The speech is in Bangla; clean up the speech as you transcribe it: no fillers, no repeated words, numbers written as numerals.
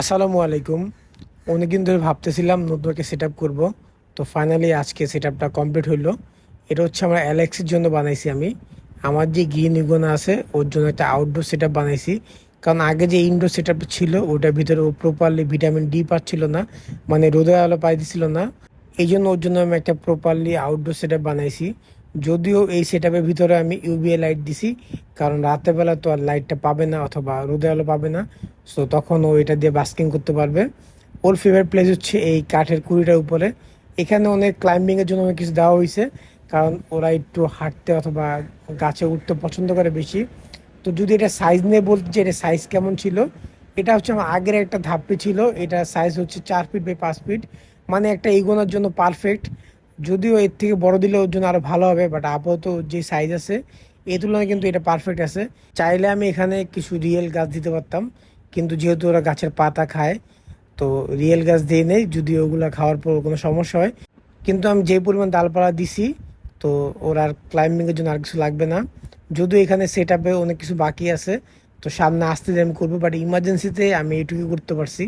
আসসালামু আলাইকুম। অনেকদিন ধরে ভাবতেছিলাম নতুন একটা সেট আপ করবো। তো ফাইনালি আজকে সেট আপটা কমপ্লিট হইলো। এটা হচ্ছে আমার অ্যালেক্সের জন্য বানাইছি আমি। আমার যে গিয়ে নিগোনা আছে ওর জন্য একটা আউটডোর সেট আপ বানাইছি। কারণ আগে যে ইনডোর সেট আপটা ছিল ওটার ভিতরে ও প্রপারলি ভিটামিন ডি পাচ্ছিল না, মানে রোদের আলো পাই দিছিল না। এই জন্য ওর জন্য আমি একটা প্রপারলি আউটডোর সেট আপ বানাইছি। যদিও এই সেট আপের ভিতরে আমি ইউভিএ লাইট দিছি, কারণ রাতের বেলা তো আর লাইটটা পাবে না অথবা রোদের আলো পাবে না। সো তখন ও এটা দিয়ে বাস্কিং করতে পারবে। ওর ফেভারিট প্লেস হচ্ছে এই কাঠের কুড়িটার উপরে। এখানে অনেক ক্লাইম্বিংয়ের জন্য অনেক কিছু দেওয়া হয়েছে, কারণ ওরা একটু হাঁটতে অথবা গাছে উঠতে পছন্দ করে বেশি। তো যদি এটা সাইজ নিয়ে বলতে যে এটা সাইজ কেমন ছিল, এটা হচ্ছে আমার আগের একটা ধাপে ছিল। এটা সাইজ হচ্ছে 4 ফিট বাই 5 ফিট, মানে একটা এগোনোর জন্য পারফেক্ট। যদিও এর থেকে বড় দিলে ওর জন্য আরো ভালো হবে, বাট আপাতত যে সাইজ আছে এই তুলনায় কিন্তু এটা পারফেক্ট আছে। চাইলে আমি এখানে কিছু রিয়েল গাছ দিতে পারতাম, কিন্তু যেহেতু ওরা গাছের পাতা খায়, তো রিয়েল গাছ দিয়ে নেই, যদি ওগুলা খাওয়ার পর কোনো সমস্যা হয়। কিন্তু আমি যে পরিমাণ ডালপালা দিছি, তো ওর আর ক্লাইম্বিংয়ের জন্য আর কিছু লাগবে না। যদিও এখানে সেট আপে অনেক কিছু বাকি আছে, তো সামনে আসতে দিয়ে আমি করবো, বাট ইমার্জেন্সিতে আমি এটুকু করতে পারছি।